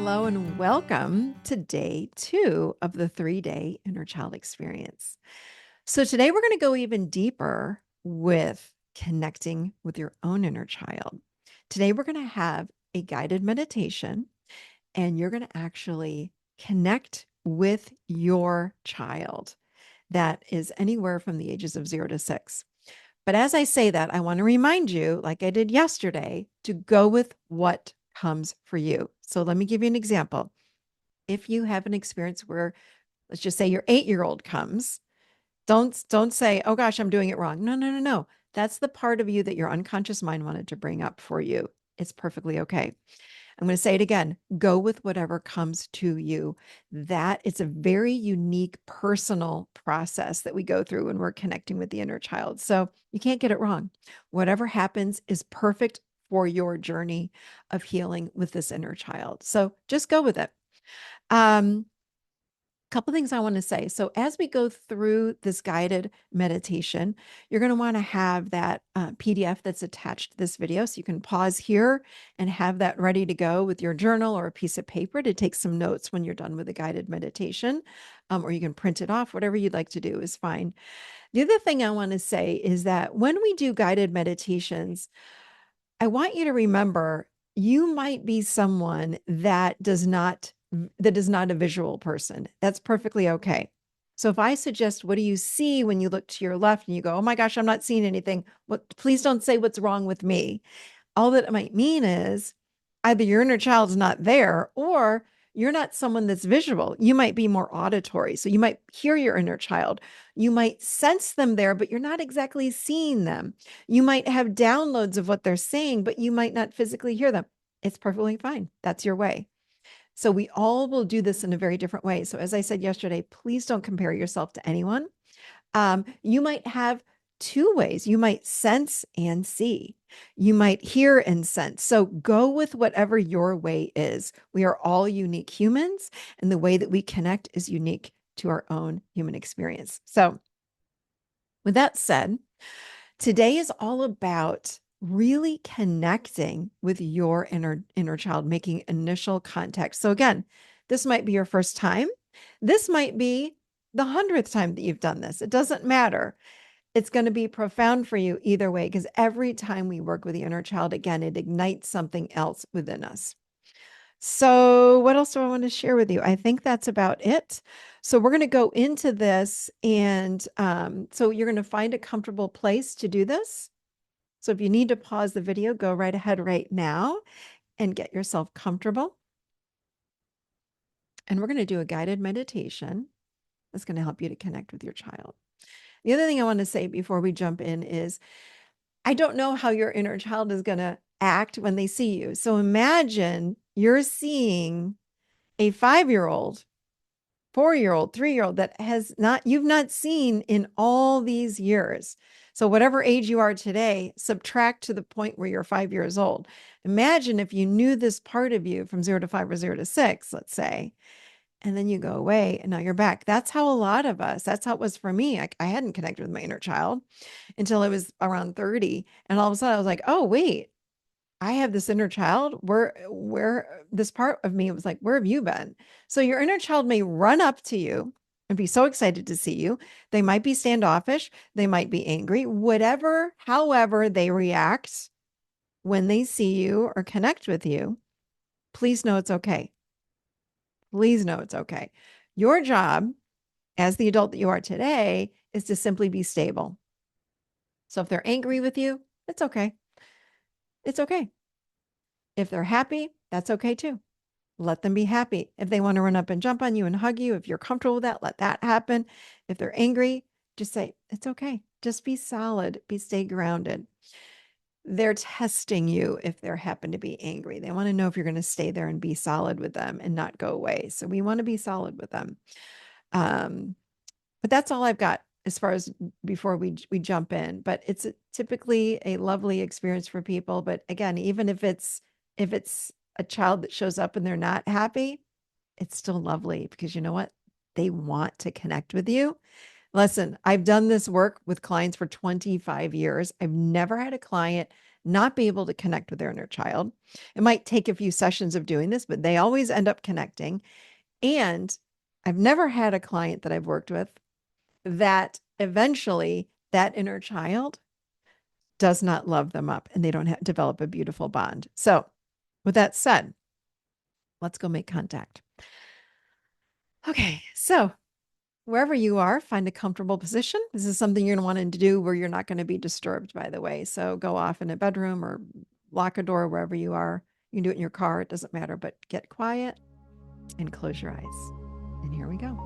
Hello and welcome to day 2 of the 3-day inner child experience. So, today we're going to go even deeper with connecting with your own inner child. Today, we're going to have a guided meditation, and you're going to actually connect with your child that is anywhere from the ages of 0 to 6. But as I say that, I want to remind you, like I did yesterday, to go with what comes for you. So, let me give you an example. If you have an experience where, let's just say your 8-year-old comes, don't say, "Oh gosh, I'm doing it wrong." No, no, no, no. That's the part of you that your unconscious mind wanted to bring up for you. It's perfectly okay. I'm going to say it again. Go with whatever comes to you. That it's a very unique personal process that we go through when we're connecting with the inner child. So you can't get it wrong. Whatever happens is perfect for your journey of healing with this inner child. So just go with it. Um, Couple things I want to say. So, as we go through this guided meditation, you're going to want to have that PDF that's attached to this video. So, you can pause here and have that ready to go with your journal or a piece of paper to take some notes when you're done with the guided meditation. Or you can print it off, whatever you'd like to do is fine. The other thing I want to say is that when we do guided meditations, I want you to remember you might be someone that is not a visual person. That's perfectly okay. So if I suggest, what do you see when you look to your left and you go, "Oh my gosh, I'm not seeing anything." What Please don't say what's wrong with me. All that it might mean is either your inner child's not there or you're not someone that's visual. You might be more auditory. So you might hear your inner child. You might sense them there, but you're not exactly seeing them. You might have downloads of what they're saying, but you might not physically hear them. It's perfectly fine. That's your way. So we all will do this in a very different way. So as I said yesterday, please don't compare yourself to anyone. You might have two ways. You might sense and see. You might hear and sense. So go with whatever your way is. We are all unique humans, and the way that we connect is unique to our own human experience. So, with that said, today is all about really connecting with your inner child, making initial contact. So again, this might be your first time. This might be the 100th time that you've done this. It doesn't matter. It's going to be profound for you either way, because every time we work with the inner child, again, it ignites something else within us. So, what else do I want to share with you? I think that's about it. So, we're going to go into this, and so you're going to find a comfortable place to do this. So, if you need to pause the video, go right ahead right now and get yourself comfortable. And we're going to do a guided meditation that's going to help you to connect with your child. The other thing I want to say before we jump in is I don't know how your inner child is going to act when they see you. So imagine you're seeing a 5-year-old, 4-year-old, 3-year-old that you've not seen in all these years. So whatever age you are today, subtract to the point where you're 5 years old. Imagine if you knew this part of you from 0 to 5 or 0 to 6, let's say, and then you go away and now you're back. That's how a lot of us, that's how it was for me. I hadn't connected with my inner child until I was around 30. And all of a sudden I was like, oh, wait, I have this inner child. Where this part of me was like, where have you been? So your inner child may run up to you and be so excited to see you. They might be standoffish. They might be angry, whatever, however they react when they see you or connect with you. Please know it's okay. Please know it's okay. Your job as the adult that you are today is to simply be stable. So if they're angry with you, it's okay. It's okay. If they're happy, that's okay too. Let them be happy. If they want to run up and jump on you and hug you, if you're comfortable with that, let that happen. If they're angry, just say, it's okay. Just be solid, stay grounded. They're testing you if they happen to be angry. They want to know if you're going to stay there and be solid with them and not go away. So we want to be solid with them. But that's all I've got as far as before we jump in. But it's typically a lovely experience for people. But again, even if it's a child that shows up and they're not happy, it's still lovely because you know what? They want to connect with you. Listen, I've done this work with clients for 25 years. I've never had a client not be able to connect with their inner child. It might take a few sessions of doing this, but they always end up connecting. And I've never had a client that I've worked with that eventually that inner child does not love them up and they don't develop a beautiful bond. So, with that said, let's go make contact. Okay, so wherever you are, find a comfortable position. This is something you're going to want to do where you're not going to be disturbed, by the way. So go off in a bedroom or lock a door wherever you are. You can do it in your car, it doesn't matter, but get quiet and close your eyes. And here we go.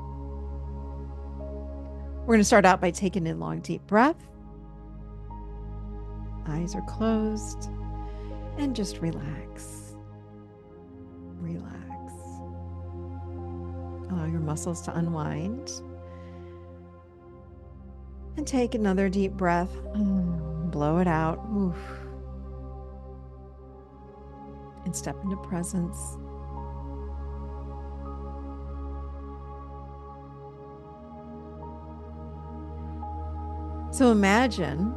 We're going to start out by taking a long, deep breath. Eyes are closed and just relax. Relax. Allow your muscles to unwind. And take another deep breath. Blow it out. Oof. And step into presence. So imagine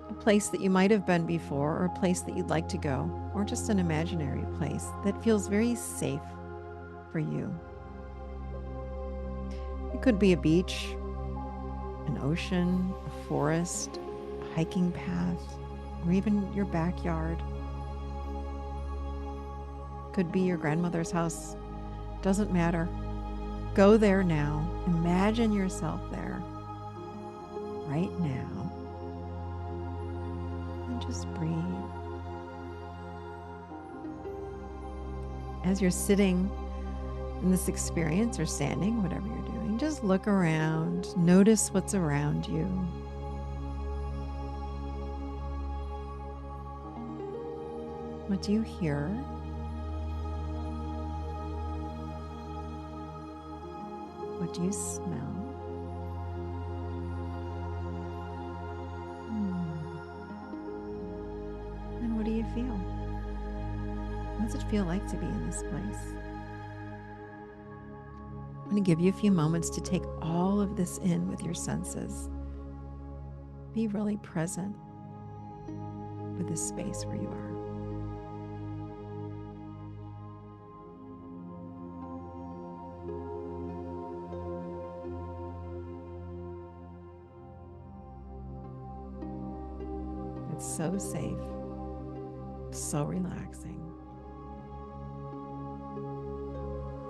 a place that you might have been before, or a place that you'd like to go, or just an imaginary place that feels very safe for you. It could be a beach, an ocean, a forest, a hiking path, or even your backyard. Could be your grandmother's house. Doesn't matter. Go there now. Imagine yourself there right now. And just breathe. As you're sitting in this experience or standing, whatever you're doing, just look around. Notice what's around you. What do you hear? What do you smell? And what do you feel? What does it feel like to be in this place? I'm going to give you a few moments to take all of this in with your senses. Be really present with this space where you are. It's so safe, so relaxing.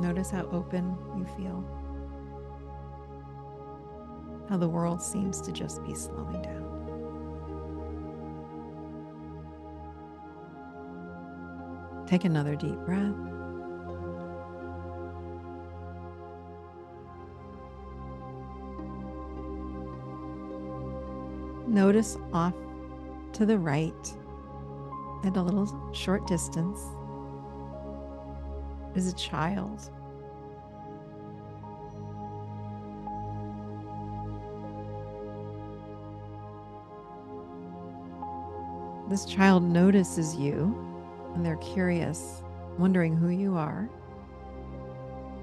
Notice how open you feel, how the world seems to just be slowing down. Take another deep breath. Notice off to the right, at a little short distance, is a child. This child notices you, and they're curious, wondering who you are,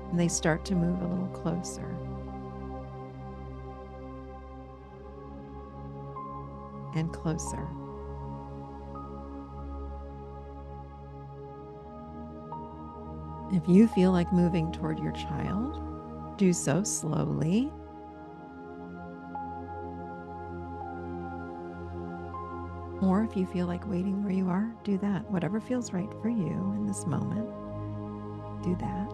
and they start to move a little closer. And closer. If you feel like moving toward your child, do so slowly. Or if you feel like waiting where you are, do that. Whatever feels right for you in this moment, do that.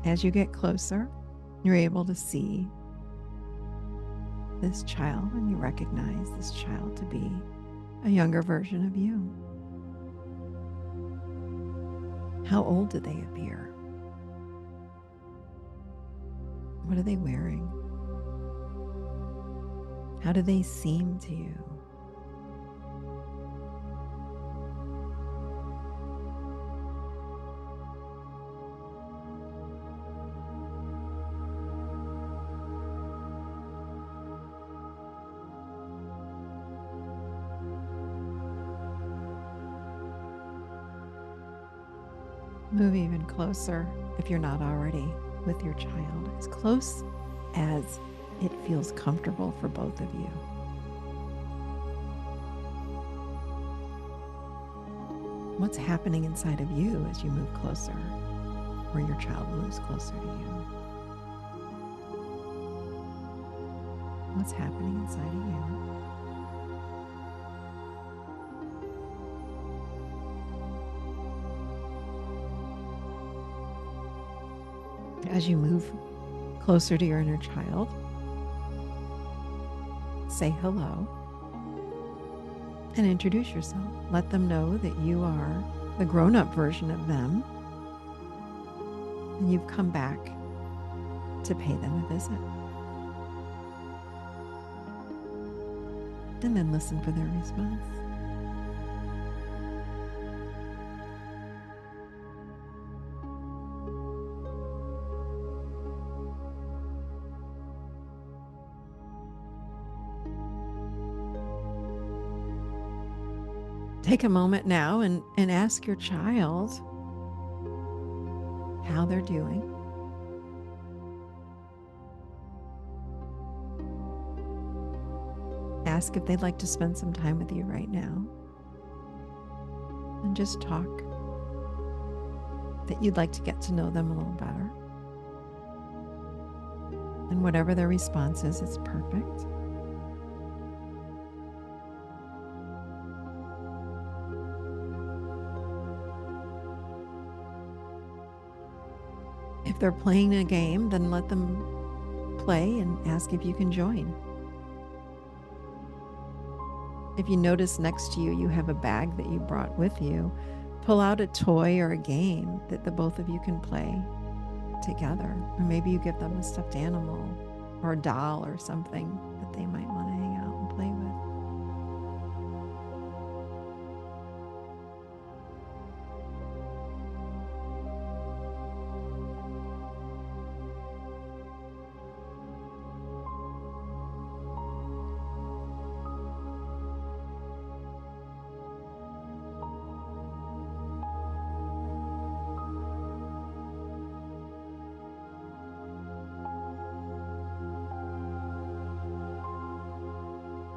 As you get closer, you're able to see this child, and you recognize this child to be a younger version of you. How old do they appear? What are they wearing? How do they seem to you? Move even closer if you're not already with your child, as close as it feels comfortable for both of you. What's happening inside of you as you move closer, or your child moves closer to you? What's happening inside of you? As you move closer to your inner child, say hello and introduce yourself. Let them know that you are the grown-up version of them and you've come back to pay them a visit. And then listen for their response. Take a moment now and ask your child how they're doing. Ask if they'd like to spend some time with you right now. And just talk that you'd like to get to know them a little better. And whatever their response is, it's perfect. If they're playing a game, then let them play and ask if you can join. If you notice next to you, you have a bag that you brought with you, pull out a toy or a game that the both of you can play together. Or maybe you give them a stuffed animal or a doll or something that they might want to hang out and play with.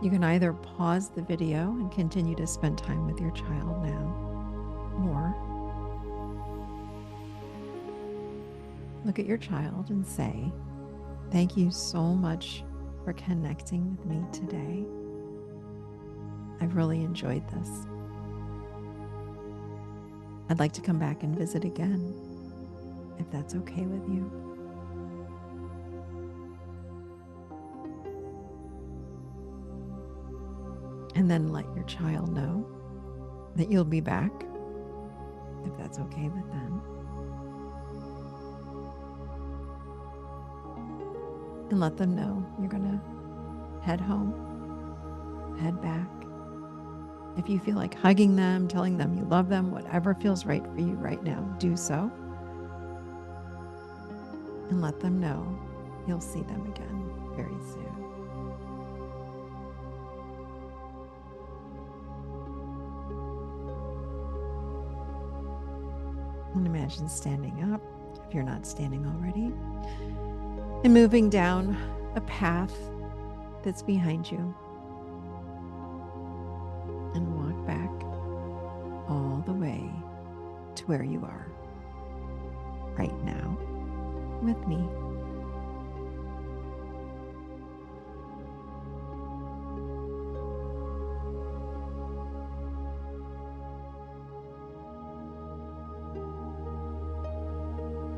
You can either pause the video and continue to spend time with your child now, or look at your child and say, "Thank you so much for connecting with me today. I've really enjoyed this. I'd like to come back and visit again, if that's okay with you." And then let your child know that you'll be back, if that's okay with them. And let them know you're going to head home, head back. If you feel like hugging them, telling them you love them, whatever feels right for you right now, do so. And let them know you'll see them again very soon. And imagine standing up, if you're not standing already, and moving down a path that's behind you. And walk back all the way to where you are right now with me.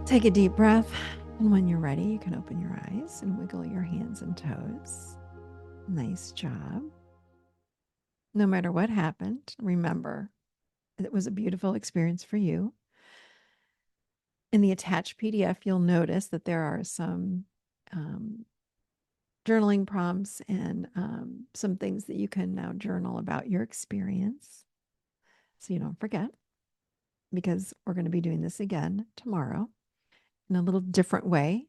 Take a deep breath, and when you're ready, you can open your eyes and wiggle your hands and toes. Nice job. No matter what happened, remember, it was a beautiful experience for you. In the attached PDF, you'll notice that there are some journaling prompts and some things that you can now journal about your experience, so you don't forget, because we're going to be doing this again tomorrow in a little different way.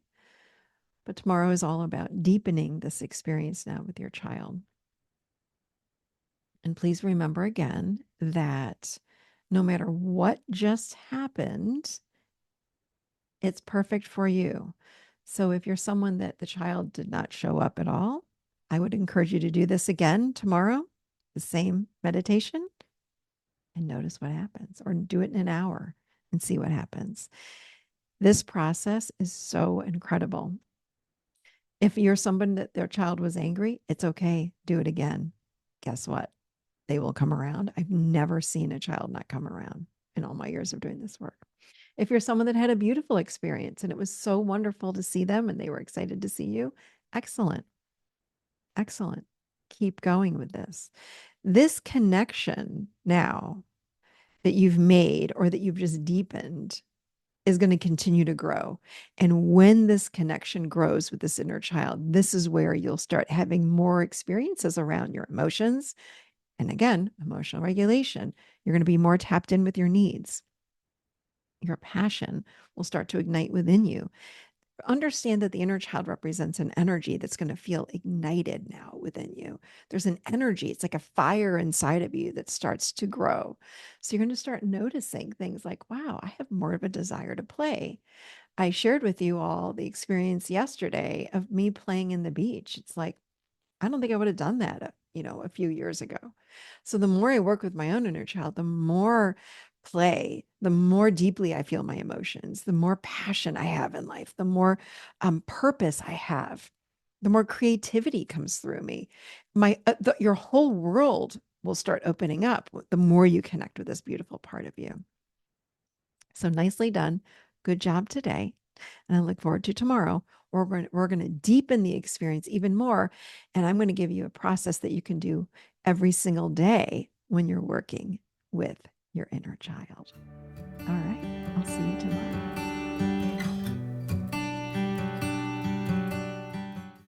But tomorrow is all about deepening this experience now with your child. And please remember again that No matter what just happened, it's perfect for you. So if you're someone that the child did not show up at all, I would encourage you to do this again tomorrow, the same meditation, and notice what happens, or do it in an hour and see what happens. This process is so incredible. If you're someone that their child was angry, it's okay. Do it again. Guess what? They will come around. I've never seen a child not come around in all my years of doing this work. If you're someone that had a beautiful experience and it was so wonderful to see them and they were excited to see you, excellent. Excellent. Keep going with this. This connection now that you've made or that you've just deepened is going to continue to grow. And when this connection grows with this inner child, this is where you'll start having more experiences around your emotions. And again, emotional regulation. You're going to be more tapped in with your needs. Your passion will start to ignite within you. Understand that the inner child represents an energy that's going to feel ignited now within you. There's an energy, it's like a fire inside of you that starts to grow. So you're going to start noticing things like, wow, I have more of a desire to play. I shared with you all the experience yesterday of me playing in the beach. It's like, I don't think I would have done that, a few years ago. So the more I work with my own inner child, the more play, the more deeply I feel my emotions, the more passion I have in life, the more purpose I have, the more creativity comes through me. Your whole world will start opening up the more you connect with this beautiful part of you. So nicely done. Good job today. And I look forward to tomorrow. We're going to deepen the experience even more. And I'm going to give you a process that you can do every single day when you're working with your inner child. All right. I'll see you tomorrow.